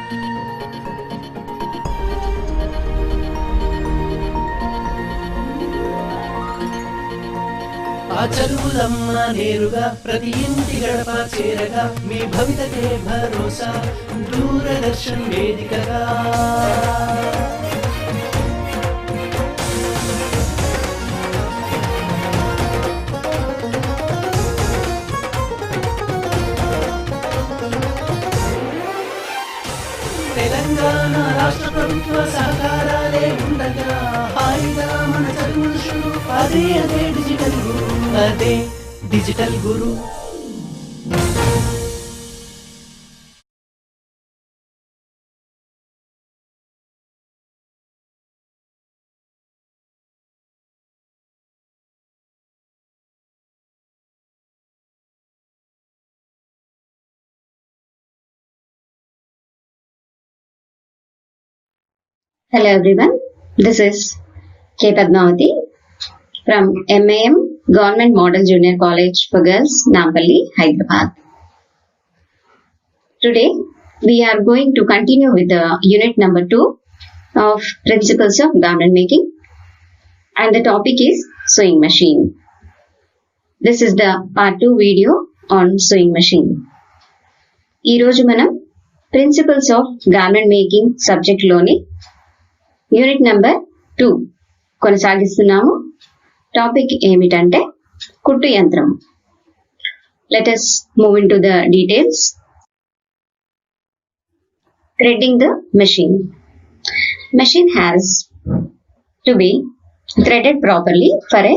ఆ చదువులమ్మ నేరుగా ప్రతి ఇంటి గడప చేరగా మీ భవితకే భరోసా దూరదర్శన్ వేదికగా. తెలంగాణ రాష్ట్ర ప్రభుత్వ సహకారాలే ఉండగా హాయిగా మన చదువులు షురు. అదే డిజిటల్ గురు, అదే digital Guru. Hello everyone, this is K. Padmavati from MAM Government Model Junior College for Girls, Nampalli, Hyderabad. Today we are going to continue with the unit number 2 of Principles of Garment Making, and the topic is Sewing Machine. This is the part 2 video on sewing machine. ఈ రోజు మనం Principles of Garment Making subject లోని unit number 2 కొనసాగిస్తున్నాము. Topic ఏమిటంటే కుట్టు యంత్రం. Let us move in to the details. Threading the machine. Machine has to be threaded properly for a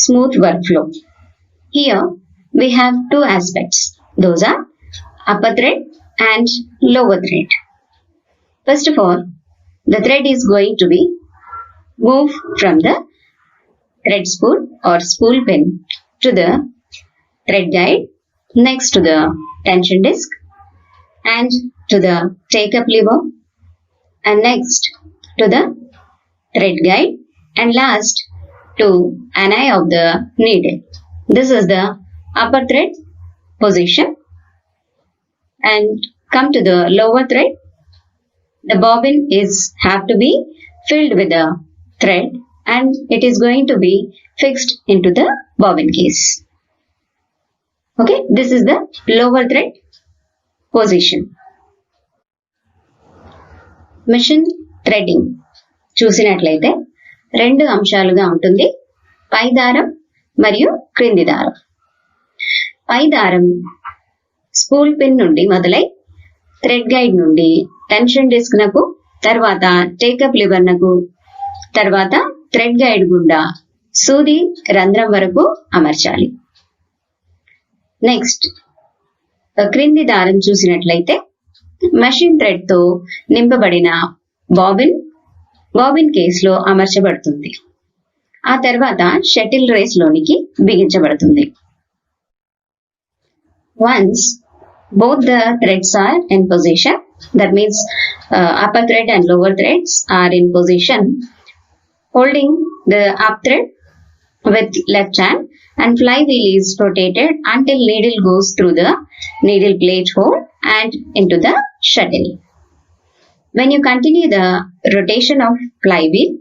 smooth workflow. Here we have two aspects. Those are upper thread and lower thread. First of all, the thread is going to be moved from the thread spool or spool pin to the thread guide, next to the tension disc and to the take-up lever, and next to the thread guide, and last to an eye of the needle. This is the upper thread position. And come to the lower thread. The bobbin have to be filled with the thread and it is going to be fixed into the bobbin case. Okay, this is the lower thread position. Machine threading చూసినట్లయితే రెండు అంశాలుగా ఉంటుంది. పై దారం మరియు క్రింది దారం. పై దారం spool pin నుండి మొదలై థ్రెడ్ గైడ్ నుండి టెన్షన్ డిస్క్ నకు, తర్వాత టేకప్ లివర్ నకు, తర్వాత థ్రెడ్ గైడ్ గుండా సూది రంధ్రం వరకు అమర్చాలి. నెక్స్ట్ క్రింది దారం చూసినట్లయితే మెషిన్ థ్రెడ్ తో నింపబడిన బాబిన్ కేసులో అమర్చబడుతుంది. ఆ తర్వాత షటిల్ రేస్ లోనికి బిగించబడుతుంది. Once both the threads are in position, that means upper thread and lower threads are in position, holding the up thread with left hand and flywheel is rotated until needle goes through the needle plate hole and into the shuttle. When you continue the rotation of flywheel,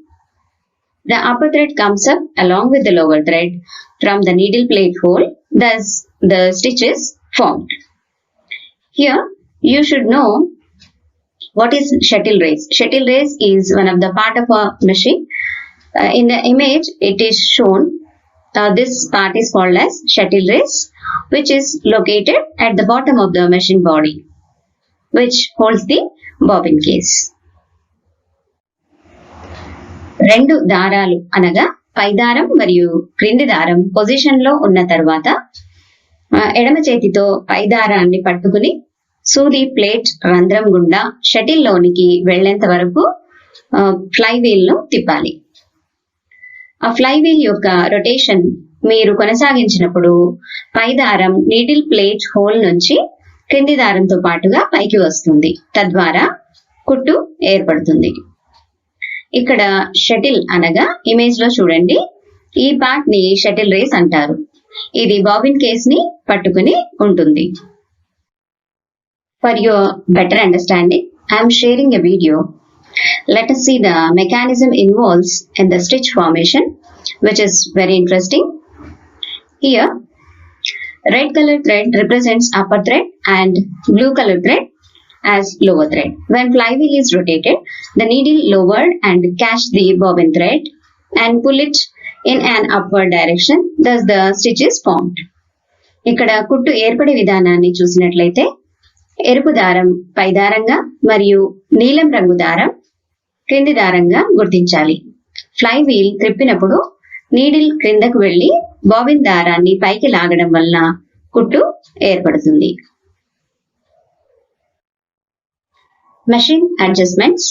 the upper thread comes up along with the lower thread from the needle plate hole, thus the stitch is formed. Here you should know what is shuttle race. Shuttle race is one of the part of a machine. In the image it is shown, this part is called as shuttle race, which is located at the bottom of the machine body, which holds the bobbin case. రెండు దారాలు అనగా పై దారం మరియు క్రింది దారం position లో ఉన్న తర్వాత ఎడమ చేతితో పై దారాన్ని పట్టుకుని సూది ప్లేట్ రంధ్రం గుండా షటిల్ లోనికి వెళ్లేంత వరకు ఫ్లైవీల్ ను తిప్పాలి. ఆ ఫ్లైవీల్ యొక్క రొటేషన్ మీరు కొనసాగించినప్పుడు పై దారం నీడిల్ ప్లేట్ హోల్ నుంచి క్రింది దారంతో పాటుగా పైకి వస్తుంది. తద్వారా కుట్టు ఏర్పడుతుంది. ఇక్కడ షటిల్ అనగా ఇమేజ్ లో చూడండి, ఈ పార్ట్ ని షటిల్ రేస్ అంటారు. ఇది బాబిన్ కేస్ ని పట్టుకుని ఉంటుంది. For your better understanding, I am sharing a video. Let us see the mechanism involves in the stitch formation, which is very interesting. Here, red color thread represents upper thread and blue color thread as lower thread. When flywheel is rotated, the needle lowered and catch the bobbin thread and pull it in an upward direction. Thus the stitch is formed. ఇక్కడ కుట్టు ఏర్పడే విధానాన్ని చూసినట్లయితే ఎరుపు దారం పై దారంగా మరియు నీలం రంగు దారం క్రింది దారంగా గుర్తించాలి. ఫ్లై వీల్ త్రిప్పినప్పుడు నీడిల్ క్రిందకు వెళ్లి బాబిన్ దారాన్ని పైకి లాగడం వలన కుట్టు ఏర్పడుతుంది. Machine adjustments.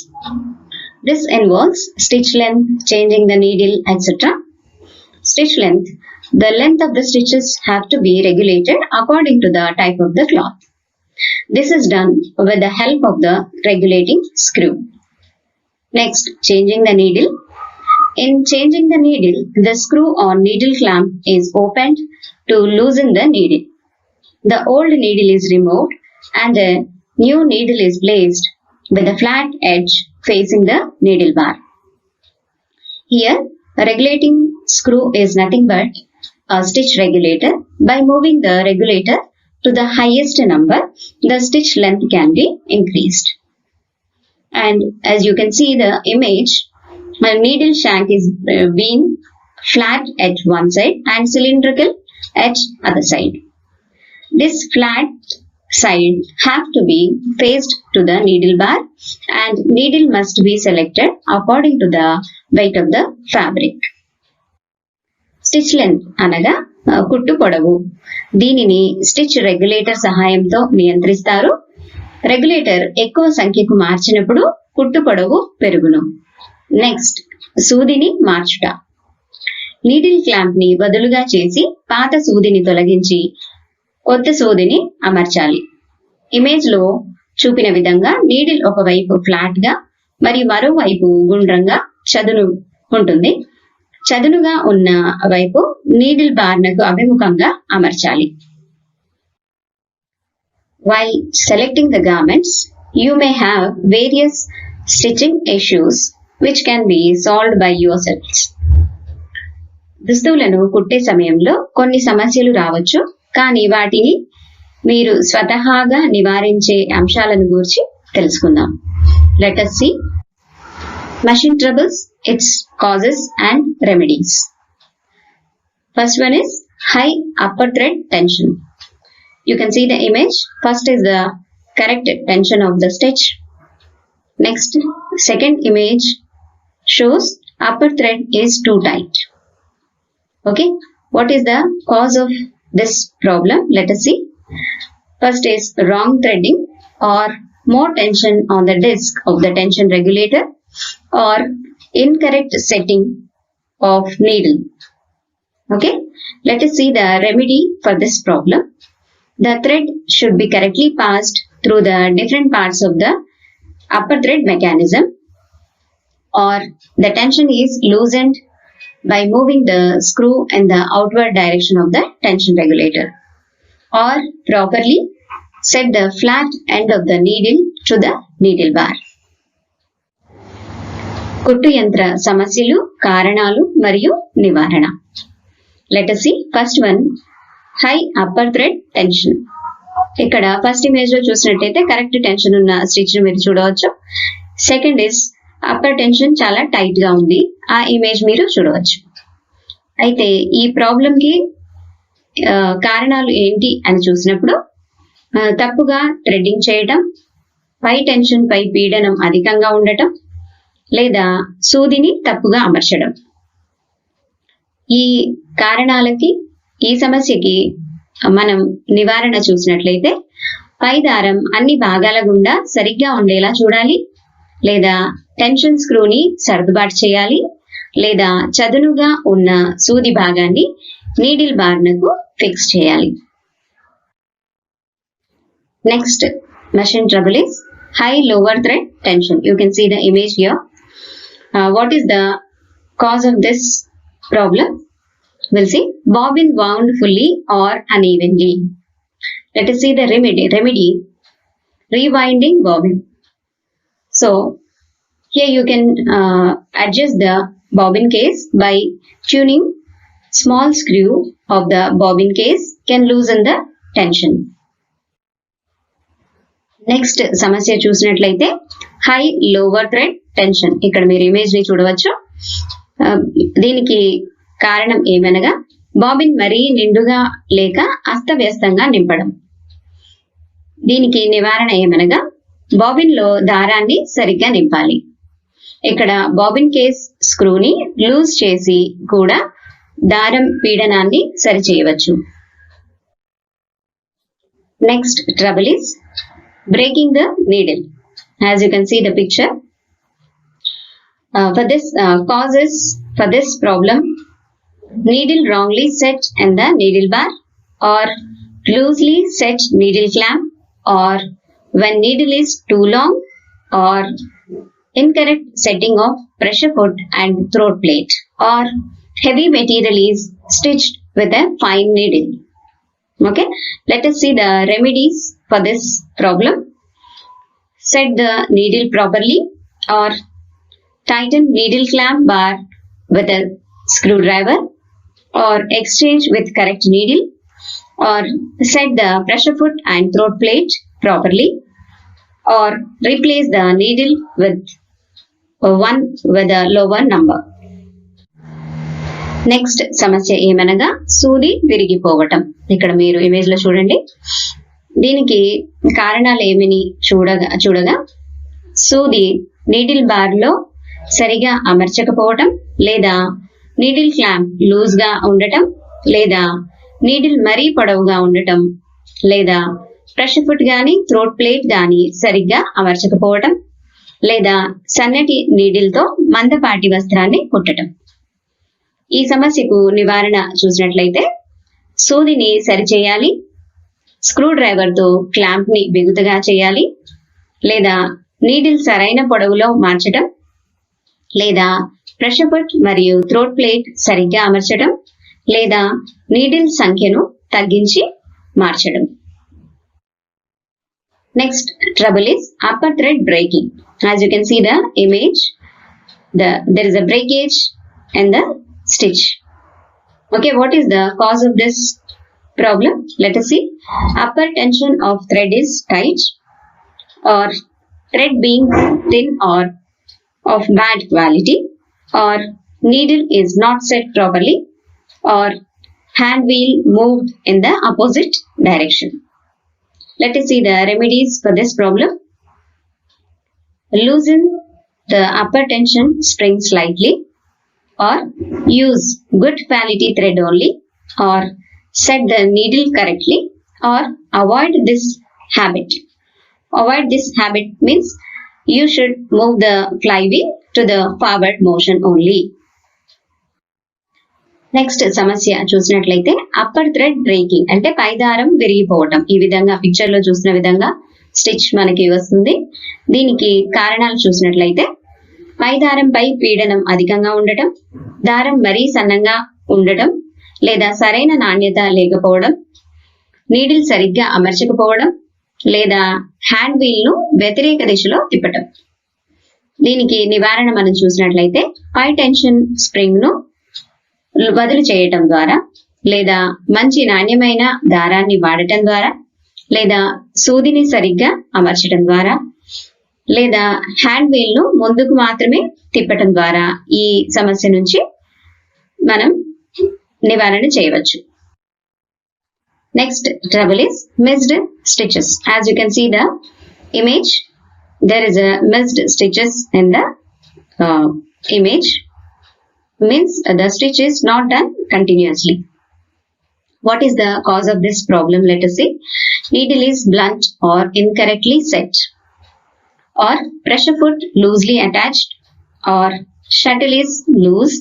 This involves stitch length, changing the needle, etc. Stitch length. The length of the stitches have to be regulated according to the type of the cloth. This is done with the help of the regulating screw. Next, changing the needle. In changing the needle, the screw or needle clamp is opened to loosen the needle. The old needle is removed and a new needle is placed with a flat edge facing the needle bar. Here, a regulating screw is nothing but a stitch regulator. By moving the regulator to the highest number, the stitch length can be increased. And as you can see the image, a needle shank is being flat at one side and cylindrical at other side. This flat side have to be faced to the needle bar and needle must be selected according to the weight of the fabric. Stitch length అనగా కుట్టు పొడవు. దీనిని stitch regulator సహాయంతో నియంత్రిస్తారు. Regulator ఎక్కువ సంఖ్యకు మార్చినప్పుడు కుట్టు పొడవు పెరుగును. నెక్స్ట్, సూదిని మార్చుట. నీడిల్ క్లాంప్ ని బదులుగా చేసి పాత సూదిని తొలగించి కొత్త సూదిని అమర్చాలి. ఇమేజ్ లో చూపిన విధంగా నీడిల్ ఒకవైపు ఫ్లాట్ గా మరియు మరోవైపు గుండ్రంగా చదును ఉంటుంది. చదునుగా ఉన్న వైపు నీడిల్ బార్నకు అభిముఖంగా అమర్చాలి. While selecting the garments, you may have various stitching issues which can be solved by yourselves. దుస్తువులను కుట్టే సమయంలో కొన్ని సమస్యలు రావచ్చు, కానీ వాటిని మీరు స్వతహాగా నివారించే అంశాలను గురించి తెలుసుకుందాం. Let us see machine troubles, its causes and remedies. First one is high upper thread tension. You can see the image. First is the correct tension of the stitch. Next, second image shows upper thread is too tight. Okay, what is the cause of this problem? Let us see. First is wrong threading or more tension on the disc of the tension regulator or incorrect setting of needle. Okay, let us see the remedy for this problem. The thread should be correctly passed through the different parts of the upper thread mechanism, or the tension is loosened by moving the screw in the outward direction of the tension regulator, or properly set the flat end of the needle to the needle bar. కుట్టు యంత్ర సమస్యలు, కారణాలు మరియు నివారణ. Let us see. First one, high upper thread tension. ఇక్కడ first image లో చూసినట్టయితే correct tension ఉన్న స్టిచ్ మీరు చూడవచ్చు. సెకండ్ ఇస్ అప్పర్ టెన్షన్ చాలా టైట్ గా ఉంది, ఆ ఇమేజ్ మీరు చూడవచ్చు. అయితే ఈ ప్రాబ్లం కి కారణాలు ఏంటి అని చూసినప్పుడు తప్పుగా థ్రెడ్డింగ్ చేయడం, పై టెన్షన్ పై పీడనం అధికంగా ఉండటం, లేదా సూదిని తప్పుగా అమర్చడం. ఈ కారణాలకి, ఈ సమస్యకి మనం నివారణ చూసినట్లయితే పై దారం అన్ని భాగాల గుండా సరిగ్గా ఉండేలా చూడాలి, లేదా టెన్షన్ స్క్రూని సర్దుబాటు చేయాలి, లేదా చదునుగా ఉన్న సూది భాగాన్ని నీడిల్ బార్నకు ఫిక్స్ చేయాలి. Next machine trouble is high lower thread tension. You can see the image here. What is the cause of this problem? We'll see. Bobbin wound fully or unevenly. Let us see the remedy. Rewinding bobbin. So here you can adjust the bobbin case by tuning small screw of the bobbin case can loosen the tension. Next సమస్య చూసినట్లయితే high lower thread tension. ఇక్కడ మీరు image ని చూడవచ్చు. దీనికి కారణం ఏమనగా bobbin మరీ నిండుగా లేక అస్తవ్యస్తంగా నింపడం. దీనికి నివారణ ఏమనగా బాబిన్ లో దారాన్ని సరిగ్గా నింపాలి. ఇక్కడ బాబిన్ కేస్ స్క్రూని లూజ్ చేసి కూడా దారం పీడనాన్ని సరిచేయవచ్చు. Next trouble is breaking the needle. As you can see the picture, for this problem, needle wrongly set in the needle bar, or loosely set needle clamp, or when needle is too long, or incorrect setting of pressure foot and throat plate, or heavy material is stitched with a fine needle. Okay, let us see the remedies for this problem. Set the needle properly, or tighten needle clamp bar with a screwdriver, or exchange with correct needle, or set the pressure foot and throat plate properly, or replace the needle with one with a lower number. Next సమస్య ఏమనగా సూది విరిగిపోవటం. ఇక్కడ మీరు image లో చూడండి. దీనికి కారణాలు ఏమిని చూడగా సూది నీడిల్ బార్ లో సరిగా అమర్చకపోవటం, లేదా నీడిల్ క్లాంప్ లూజ్ గా ఉండటం, లేదా నీడిల్ మరీ పొడవుగా ఉండటం, లేదా ప్రెషర్ ఫుట్ గాని థ్రోట్ ప్లేట్ గాని సరిగ్గా అమర్చకపోవటం, లేదా సన్నటి నీడిల్ తో మందపాటి వస్త్రాన్ని కుట్టడం. ఈ సమస్యకు నివారణ చూసినట్లయితే సూదిని సరిచేయాలి, స్క్రూ డ్రైవర్ తో క్లాంప్ ని బిగుతుగా చేయాలి, లేదా నీడిల్ సరైన పొడవులో మార్చడం, లేదా ప్రెషర్ ఫుట్ మరియు థ్రోట్ ప్లేట్ సరిగ్గా అమర్చడం, లేదా నీడిల్ సంఖ్యను తగ్గించి మార్చడం. Next trouble is upper thread breaking. As you can see the image, there is a breakage in the stitch. Okay, what is the cause of this problem? Let us see. Upper tension of thread is tight, or thread being thin or of bad quality, or needle is not set properly, or hand wheel moved in the opposite direction. Let us see the remedies for this problem. Loosen the upper tension spring slightly, or use good quality thread only, or set the needle correctly, or avoid this habit. Avoid this habit means you should move the flywheel to the forward motion only. Next సమస్య చూసినట్లయితే upper thread breaking అంటే పైదారం విరిగిపోవటం. ఈ విధంగా picture లో చూసిన విధంగా stitch మనకి వస్తుంది. దీనికి కారణాలు చూసినట్లయితే పైదారంపై పీడనం అధికంగా ఉండటం, దారం మరీ సన్నంగా ఉండటం, లేదా సరైన నాణ్యత లేకపోవడం, నీడిల్ సరిగ్గా అమర్చకపోవడం, లేదా హ్యాండ్ వీల్ ను వ్యతిరేక దిశలో తిప్పటం. దీనికి నివారణ మనం చూసినట్లయితే పై టెన్షన్ స్ప్రింగ్ ను వదులు చేయటం ద్వారా, లేదా మంచి నాణ్యమైన దారాన్ని వాడటం ద్వారా, లేదా సూదిని సరిగ్గా అమర్చడం ద్వారా, లేదా హ్యాండ్ వీల్ ను ముందుకు మాత్రమే తిప్పటం ద్వారా ఈ సమస్య నుంచి మనం నివారణ చేయవచ్చు. Next trouble is missed stitches. As you can see the image, there is a missed stitches in the image. Means the stitch is not done continuously. What is the cause of this problem? Let us see. Needle is blunt or incorrectly set, or pressure foot loosely attached, or shuttle is loose,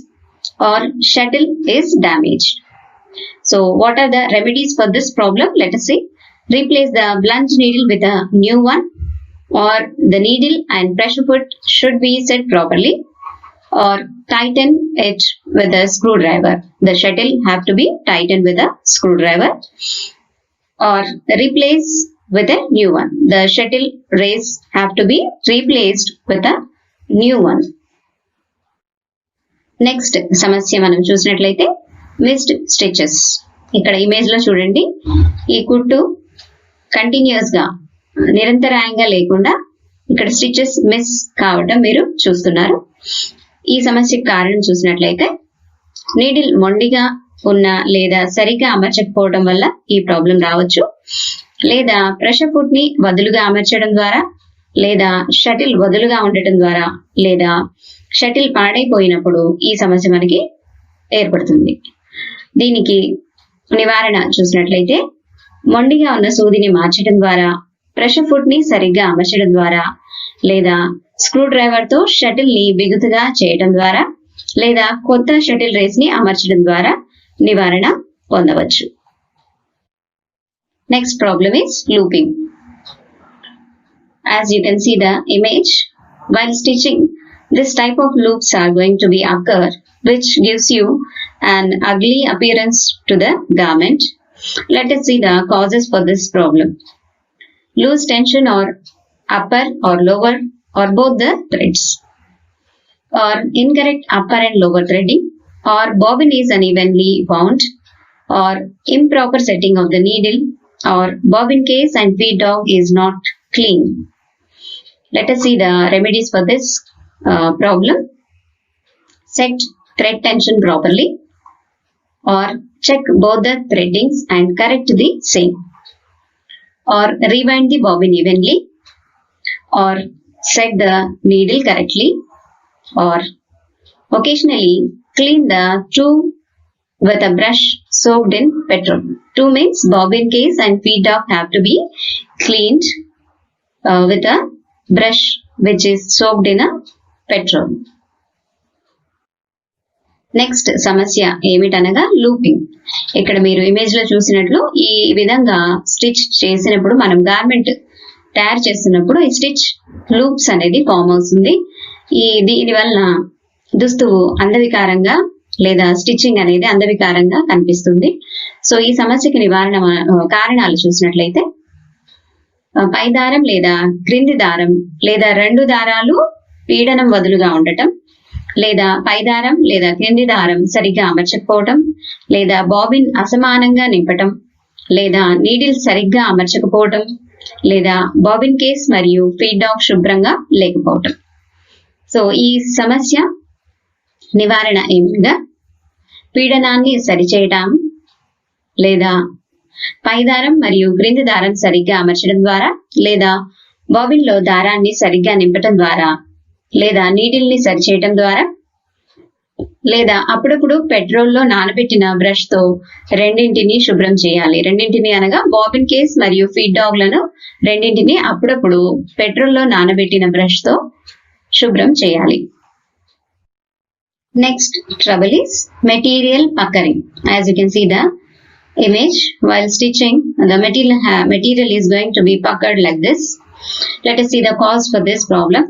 or shuttle is damaged. So what are the remedies for this problem? Let us see. Replace the blunt needle with a new one, or the needle and pressure foot should be set properly, or tighten it with a screwdriver. The shuttle have to be tightened with a screwdriver, or replace with a new one. The shuttle rays have to be replaced with a new one. Next సమస్య మనం చూసినట్లయితే missed stitches. ఇక్కడ image లో చూడండి, ఈ కుట్టు continuous గా నిరంతరాయంగా లేకుండా ఇక్కడ స్టిచెస్ మిస్ కావటం మీరు చూస్తున్నారు. ఈ సమస్యకు కారణం చూసినట్లయితే నీడిల్ మొండిగా ఉన్న లేదా సరిగ్గా అమర్చకపోవడం వల్ల ఈ ప్రాబ్లం రావచ్చు, లేదా ప్రెషర్ ఫుట్ ని వదులుగా అమర్చడం ద్వారా, లేదా షటిల్ వదులుగా ఉండటం ద్వారా, లేదా షటిల్ పాడైపోయినప్పుడు ఈ సమస్య మనకి ఏర్పడుతుంది. దీనికి నివారణ చూసినట్లయితే మొండిగా ఉన్న సూదిని మార్చడం ద్వారా, ప్రెషర్ ఫుట్ ని సరిగ్గా అమర్చడం ద్వారా, లేదా స్క్రూ డ్రైవర్ తో షటిల్ ని బిగుతుగా చేయడం ద్వారా, లేదా కొత్త షటిల్ రేస్ ని అమర్చడం ద్వారా నివారణ పొందవచ్చు. Next problem is looping. As you can see the image, while stitching, this type of loops are going to be occur, which gives you an ugly appearance to the garment. Let us see the causes for this problem. Loose tension or upper or lower or both the threads, or incorrect upper and lower threading, or bobbin is unevenly wound, or improper setting of the needle, or bobbin case and feed dog is not clean. Let us see the remedies for this problem. Set thread tension properly, or check both the threadings and correct the same, or rewind the bobbin evenly, or set the needle correctly, or occasionally clean the two with a brush soaked in petrol. Two means bobbin case and feed dog have to be cleaned with a brush which is soaked in a petrol. Next సమస్య ఏమిటనగా looping. ఇక్కడ మీరు image లో చూసినట్లు ఈ విధంగా stitch చేసినప్పుడు, మనం garment తయారు చేస్తున్నప్పుడు ఈ స్టిచ్ లూప్స్ అనేది ఫామ్ అవుతుంది. దీని వలన దుస్తువు అందవికారంగా లేదా స్టిచ్చింగ్ అనేది అందవికారంగా కనిపిస్తుంది. సో ఈ సమస్యకి నివారణ కారణాలు చూసినట్లయితే పై దారం లేదా క్రింది దారం లేదా రెండు దారాలు పీడనం వదులుగా ఉండటం, లేదా పై దారం లేదా క్రింది దారం సరిగ్గా అమర్చకపోవటం, లేదా బాబిన్ అసమానంగా నింపటం, లేదా నీడిల్ సరిగ్గా అమర్చకపోవటం, లేదా బాబిన్ కేస్ మరియు ఫీడ్ డాగ్ శుభ్రంగా లేకపోవటం. సో ఈ సమస్య నివారణ ఏమనగా పీడనాన్ని సరిచేయటం, లేదా పైదారం మరియు క్రింది దారం సరిగ్గా అమర్చడం ద్వారా, లేదా బాబిన్ లో దారాన్ని సరిగ్గా నింపటం ద్వారా, లేదా నీడిల్ ని సరిచేయటం ద్వారా, లేదా అప్పుడప్పుడు పెట్రోల్లో నానబెట్టిన బ్రష్ తో రెండింటిని శుభ్రం చేయాలి. రెండింటిని అనగా బాబిన్ కేస్ మరియు ఫీడ్ డాగ్ లను రెండింటిని అప్పుడప్పుడు పెట్రోల్లో నానబెట్టిన బ్రష్ తో శుభ్రం చేయాలి. Next trouble is material puckering. As you can see the image, while stitching the material is going to be puckered like this. Let us see the cause for this problem.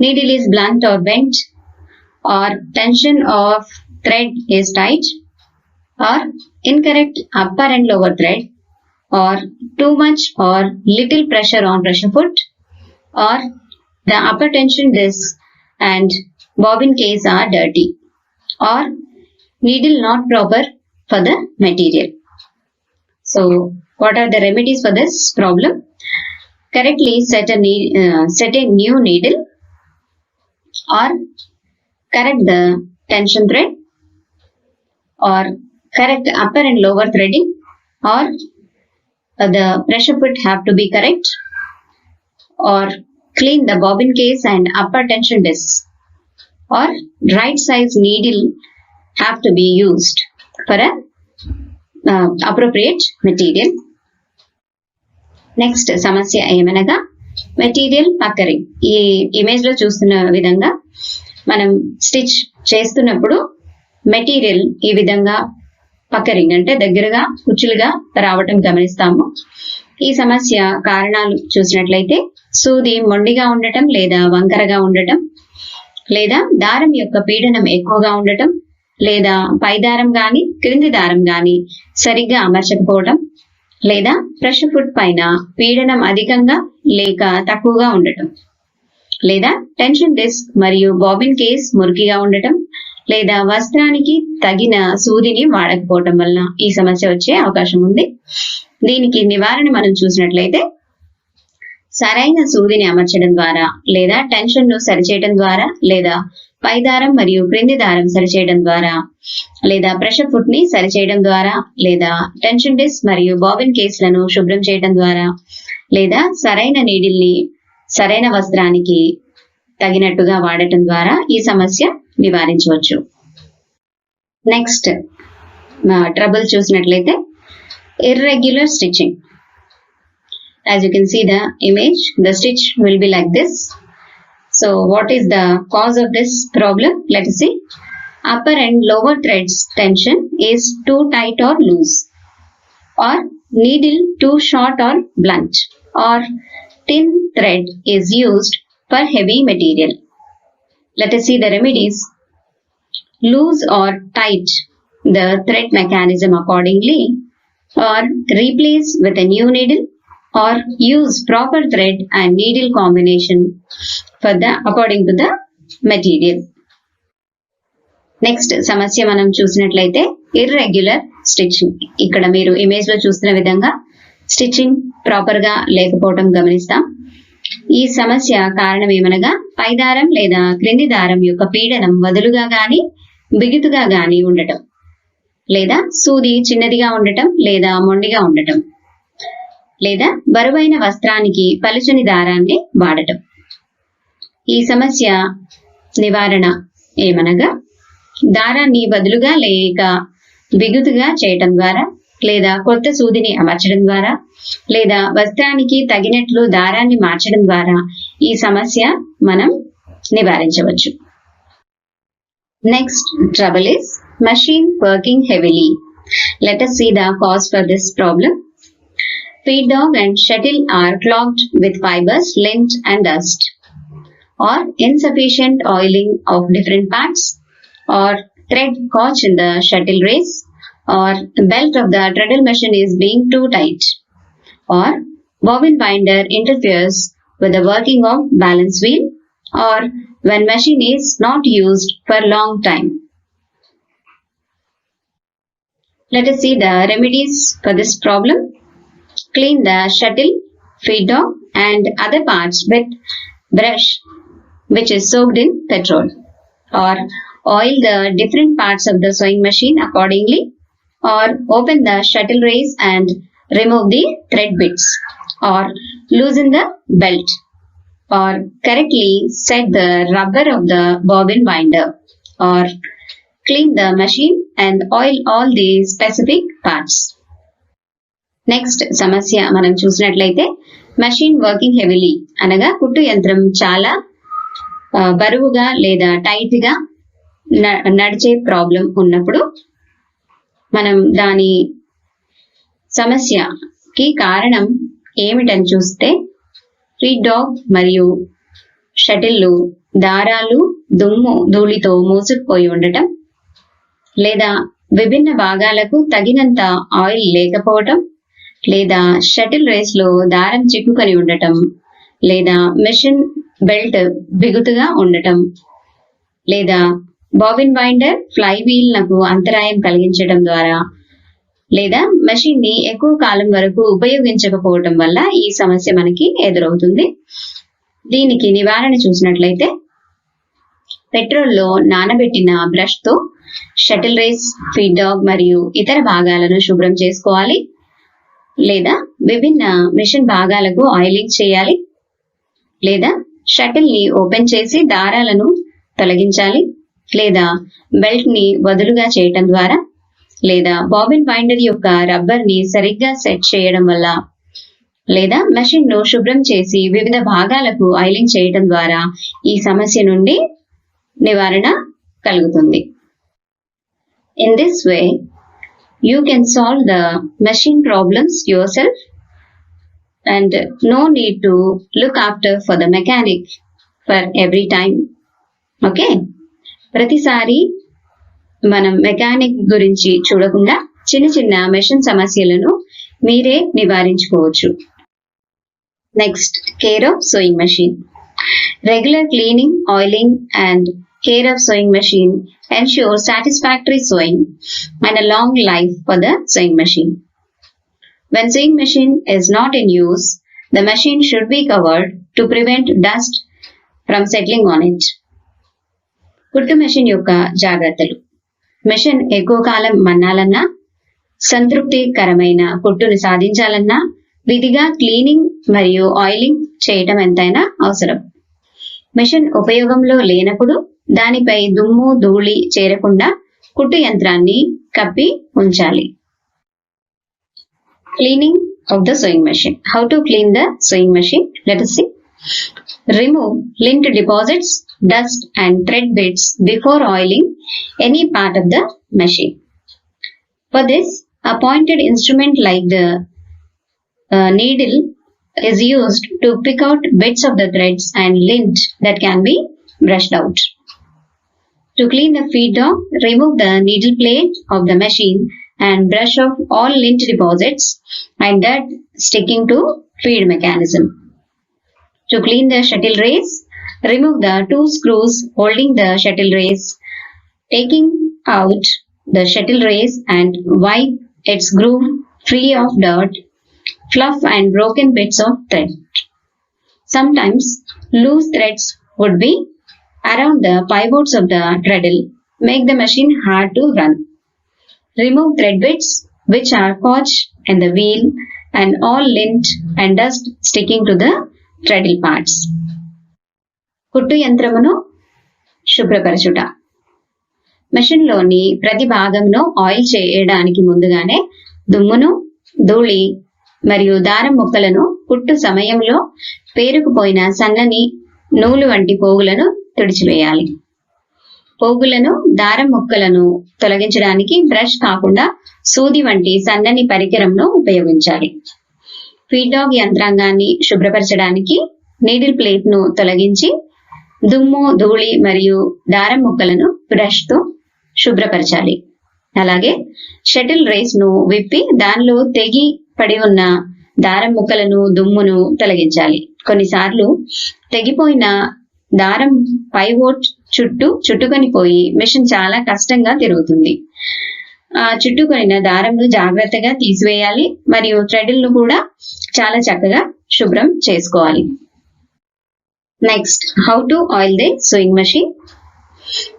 Needle is blunt or bent, or tension of thread is tight, or incorrect upper and lower thread, or too much or little pressure on pressure foot, or the upper tension disc and bobbin case are dirty, or needle not proper for the material. So what are the remedies for this problem? Correctly set a new needle, or correct the tension thread, or correct upper and lower threading, or the pressure foot have to be correct, or clean the bobbin case and upper tension discs, or right size needle have to be used for a appropriate material. Next సమస్య ఏమనగా material పక్కరింగ్. ఈ image లో చూస్తున్న విధంగా మనం stitch చేస్తున్నప్పుడు material ఈ విధంగా పక్కరింగ్ అంటే దగ్గరగా కుచ్చులుగా రావటం గమనిస్తాము. ఈ సమస్య కారణాలు చూసినట్లయితే సూది మొండిగా ఉండటం లేదా వంకరగా ఉండటం, లేదా దారం యొక్క పీడనం ఎక్కువగా ఉండటం, లేదా పై దారం గాని క్రింది దారం గాని సరిగ్గా అమర్చకపోవడం, లేదా ప్రెషర్ ఫుట్ పైన పీడనం అధికంగా లేక తక్కువగా ఉండటం, లేదా టెన్షన్ డిస్క్ మరియు బాబిన్ కేస్ మురికిగా ఉండటం, లేదా వస్త్రానికి తగిన సూదిని వాడకపోవటం వలన ఈ సమస్య వచ్చే అవకాశం ఉంది. దీనికి నివారణ మనం చూసినట్లయితే సరైన సూదిని అమర్చడం ద్వారా, లేదా టెన్షన్ ను సరిచేయడం ద్వారా, లేదా పై దారం మరియు క్రింది దారం సరిచేయడం ద్వారా, లేదా ప్రెషర్ ఫుట్ ని సరిచేయడం ద్వారా, లేదా టెన్షన్ డిస్క్ మరియు బాబిన్ కేసులను శుభ్రం చేయడం ద్వారా, లేదా సరైన నీడిల్ ని సరైన వస్త్రానికి తగినట్టుగా వాడటం ద్వారా ఈ సమస్య నివారించవచ్చు. నెక్స్ట్ ట్రబుల్ చూసినట్లయితే irregular stitching. As you can see the image, the stitch will be like this. So what is the cause of this problem? Let us see. Upper and lower threads tension is too tight or loose, or needle too short or blunt, or thin thread is used for heavy material. Let us see the remedies. Loose or tight the thread mechanism accordingly, or replace with a new needle, or use proper thread and needle combination for the according to the material. Next సమస్య మనం చూసినట్లయితే irregular stitching. ఇక్కడ మీరు image లో చూస్తున్న విధంగా stitching proper గా లేకపోవడం గమనిస్తాం. ఈ సమస్య కారణం ఏమనగా పై దారం లేదా క్రింది దారం యొక్క పీడనం వదులుగా గాని బిగుతుగా గాని ఉండటం, లేదా సూది చిన్నదిగా ఉండటం లేదా మొండిగా ఉండటం, లేదా బరువైన వస్త్రానికి పలుచని దారాన్ని వాడటం. ఈ సమస్య నివారణ ఏమనగా దారాన్ని బదులుగా లేక బిగుతుగా చేయటం ద్వారా, లేదా కొత్త సూదిని అమర్చడం ద్వారా, లేదా వస్త్రానికి తగినట్లు దారాన్ని మార్చడం ద్వారా ఈ సమస్య మనం నివారించవచ్చు. Next trouble is machine working heavily. Let us see the cause for this problem. Feed dog and shuttle are clogged with fibers, lint and dust, or insufficient oiling of different parts, or thread caught in the shuttle race, or belt of the treadle machine is being too tight, or bobbin binder interferes with the working of balance wheel, or when machine is not used for long time. Let us see the remedies for this problem. Clean the shuttle, feed dog and other parts with brush which is soaked in petrol, or oil the different parts of the sewing machine accordingly, or open the shuttle race and remove the thread bits, or loosen the belt, or correctly set the rubber of the bobbin binder, or clean the machine and oil all the specific parts. Next సమస్య మనం చూసినట్లయితే machine working heavily అనగా కుట్టు యంత్రం చాలా బరువుగా లేదా tight గా నడిచే ప్రాబ్లం ఉన్నప్పుడు మనం దాని సమస్యకి కారణం ఏమిటని చూస్తే ఫీడ్ డాగ్ మరియు షటిల్లు దారాలు దుమ్ము ధూళితో మూసుకుపోయి ఉండటం, లేదా విభిన్న భాగాలకు తగినంత ఆయిల్ లేకపోవటం, లేదా షటిల్ రేస్ లో దారం చిక్కుకొని ఉండటం, లేదా మెషిన్ బెల్ట్ బిగుతుగా ఉండటం, లేదా బాబిన్ బైండర్ ఫ్లై వీల్ నకు అంతరాయం కలిగించడం ద్వారా, లేదా మెషిన్ ని ఎక్కువ కాలం వరకు ఉపయోగించకపోవటం వల్ల ఈ సమస్య మనకి ఎదురవుతుంది. దీనికి నివారణ చూసినట్లయితే పెట్రోల్లో నానబెట్టిన బ్రష్ తో షటిల్ రేస్, ఫీడ్ డాగ్ మరియు ఇతర భాగాలను శుభ్రం చేసుకోవాలి, లేదా విభిన్న మిషన్ భాగాలకు ఆయిలింగ్ చేయాలి, లేదా షటిల్ ని ఓపెన్ చేసి దారాలను తొలగించాలి, లేదా బెల్ట్ ని వదులుగా చేయటం ద్వారా, లేదా బాబిన్ బైండర్ యొక్క రబ్బర్ ని సరిగ్గా సెట్ చేయడం వల్ల, లేదా మెషిన్ ను శుభ్రం చేసి వివిధ భాగాలకు ఆయిలింగ్ చేయటం ద్వారా ఈ సమస్య నుండి నివారణ కలుగుతుంది. In this way, you can solve the machine problems yourself and no need to look after for the mechanic for every time. Okay? ప్రతిసారి మనం మెకానిక్ గురించి చూడకుండా చిన్న చిన్న మెషిన్ సమస్యలను మీరే నివారించుకోవచ్చు. Next, care of sewing machine. Regular cleaning, oiling and care of sewing machine ensure satisfactory sewing and a long life for the sewing machine. When sewing machine is not in use, the machine should be covered to prevent dust from settling on it. కుట్టు machine యొక్క జాగ్రత్తలు. Machine ఎక్కువ కాలం మన్నాలన్నా, సంతృప్తికరమైన కుట్టును సాధించాలన్నా విధిగా cleaning మరియు oiling చేయటం ఎంతైనా అవసరం. మెషిన్ ఉపయోగంలో లేనప్పుడు దానిపై దుమ్ము ధూళి చేరకుండా కుట్టు యంత్రాన్ని కప్పి ఉంచాలి. Cleaning of the sewing machine. How to clean the sewing machine? Let us see. Remove lint deposits, dust and thread bits before oiling any part of the machine. For this, a pointed instrument like the needle is used to pick out bits of the threads and lint that can be brushed out. To clean the feed dog, remove the needle plate of the machine and brush off all lint deposits and dirt sticking to feed mechanism. To clean the shuttle race, remove the 2 screws holding the shuttle race, taking out the shuttle race and wipe its groove free of dirt, fluff and broken bits of thread. Sometimes loose threads would be around the pivots of the treadle, make the machine hard to run. Remove thread bits which are caught in the wheel and all lint and dust sticking to the treadle parts. కుట్టు యంత్రమును శుభ్రపరచుట. మెషిన్లోని ప్రతి భాగంను oil చేయడానికి ముందుగానే దుమ్మును, ధూళి మరియు దారం ముక్కలను కుట్టు సమయంలో పేరుకుపోయిన సన్నని నూలు వంటి పోగులను తుడిచివేయాలి. పోగులను, దారం ముక్కలను తొలగించడానికి బ్రష్ కాకుండా సూది వంటి సన్నని పరికరంను ఉపయోగించాలి. ఫీడ్ డాగ్ యంత్రాంగాన్ని శుభ్రపరచడానికి నీడిల్ ప్లేట్ ను తొలగించి దుమ్ము, ధూళి మరియు దారం ముక్కలను బ్రష్ తో శుభ్రపరచాలి. అలాగే షటిల్ రేస్ ను విప్పి దానిలో తెగి పడి ఉన్న దారం ముక్కలను, దుమ్మును తొలగించాలి. కొన్నిసార్లు తెగిపోయిన దారం పైవోట్ చుట్టుకొని పోయి మెషిన్ చాలా కష్టంగా తిరుగుతుంది. చుట్టుకొనిన దారంను జాగ్రత్తగా తీసివేయాలి మరియు థ్రెడ్లను కూడా చాలా చక్కగా శుభ్రం చేసుకోవాలి. Next, how to oil the sewing machine.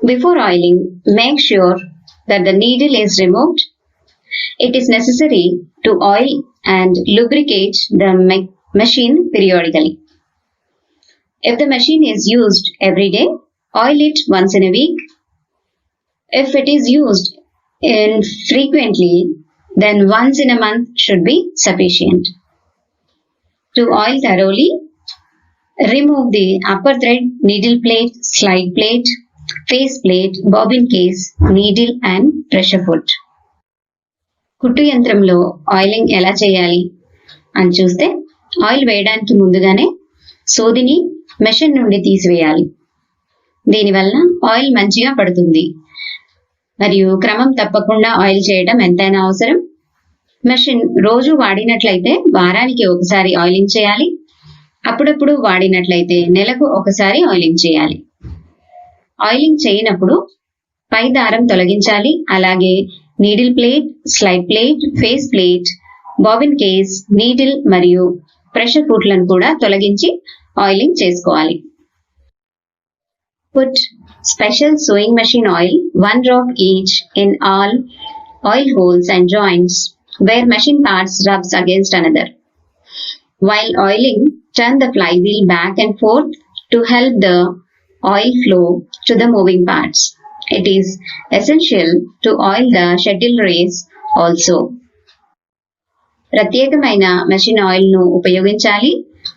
Before oiling, make sure that the needle is removed. It is necessary to oil and lubricate the machine periodically. If the machine is used every day, oil it once in a week. If it is used infrequently, then once in a month should be sufficient. To oil thoroughly, remove the upper thread, needle plate, slide plate, face plate, bobbin case, needle and pressure foot. కుట్టు యంత్రంలో oiling ఎలా చేయాలి అని చూస్తే, oil వేయడానికి ముందుగానే సూదిని machine నుండి తీసివేయాలి. దీనివల్ల ఆయిల్ మంచిగా పడుతుంది మరియు క్రమం తప్పకుండా ఆయిల్ చేయడం ఎంతైనా అవసరం. మెషిన్ రోజు వాడినట్లయితే వారానికి ఒకసారి ఆయిలింగ్ చేయాలి. అప్పుడప్పుడు వాడినట్లయితే నెలకు ఒకసారి ఆయిలింగ్ చేయాలి. ఆయిలింగ్ చేయనప్పుడు పై దారం తొలగించాలి. అలాగే needle plate, slide plate, face plate, bobbin case, needle మరియు ప్రెషర్ ఫుట్లను కూడా తొలగించి ఆయిలింగ్ చేసుకోవాలి. Put special sewing machine oil, 1 drop each, in all oil holes and joints where machine parts rubs against another. While oiling, turn the flywheel back and forth to help the oil flow to the moving parts. It is essential to oil the shuttle race also. ప్రత్యేకమైన machine oil ను ఉపయోగించాలి.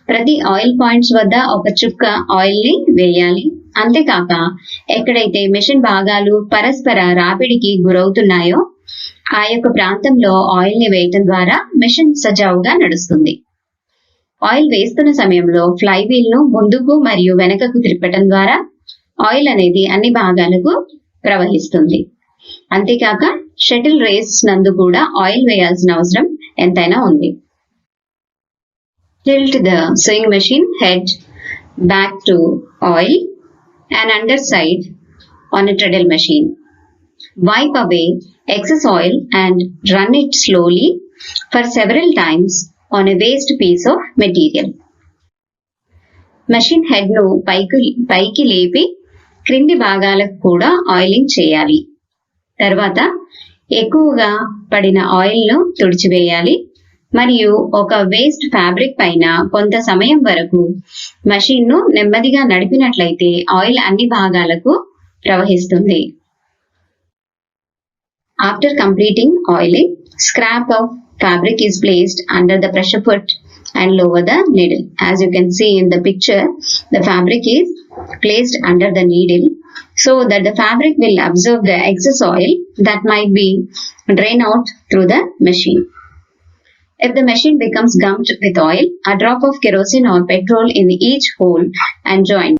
ప్రతి oil points వద్ద ఒక చుక్క oil ని వేయాలి. అంతేకాక ఎక్కడైతే మెషిన్ భాగాలు పరస్పర రాపిడికి గురవుతున్నాయో ఆ యొక్క ప్రాంతంలో ఆయిల్ ని వేయటం ద్వారా మెషిన్ సజావుగా నడుస్తుంది. ఆయిల్ వేస్తున్న సమయంలో ఫ్లైవీల్ ను ముందుకు మరియు వెనకకు తిప్పటం ద్వారా ఆయిల్ అనేది అన్ని భాగాలకు ప్రవహిస్తుంది. అంతేకాక షటిల్ రేస్ నందు కూడా ఆయిల్ వేయాల్సిన అవసరం ఎంతైనా ఉంది. Tilt the sewing machine head back to oil and underside on a treadle machine. Wipe away excess oil and run it slowly for several times on a waste piece of material. Machine head ను పైకి లేపి క్రింది భాగాలకు కూడా oiling చేయాలి. తర్వాత ఎక్కువగా పడిన ఆయిల్ ను తుడిచివేయాలి మరియు ఒక వేస్ట్ ఫ్యాబ్రిక్ పైన కొంత సమయం వరకు మెషిన్ ను నెమ్మదిగా నడిపినట్లయితే ఆయిల్ అన్ని భాగాలకు ప్రవహిస్తుంది. After completing oiling, scrap of fabric is placed under the pressure foot and lower the needle. As you can see in the picture, the fabric is placed under the needle so that the fabric will absorb the excess oil that might be drained out through the machine. If the machine becomes gummed with oil, a drop of kerosene or petrol in each hole and joint.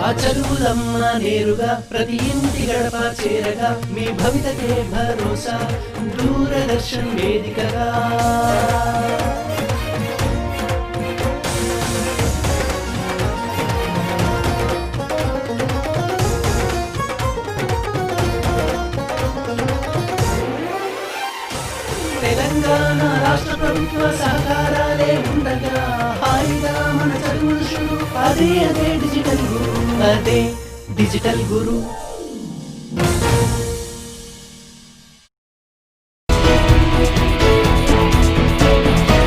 ఆ చదువులమ్మ నేరుగా ప్రతి ఇంటి గడప చేరగా మీ భవితకే భరోసా దూరదర్శన్ వేదికగా. తెలంగాణ రాష్ట్ర ప్రభుత్వ సహకారాలే ఉండగా హాయిగా మన చదువులు షురు. అదే డిజిటల్ గురు, అదే డిజిటల్ గురు.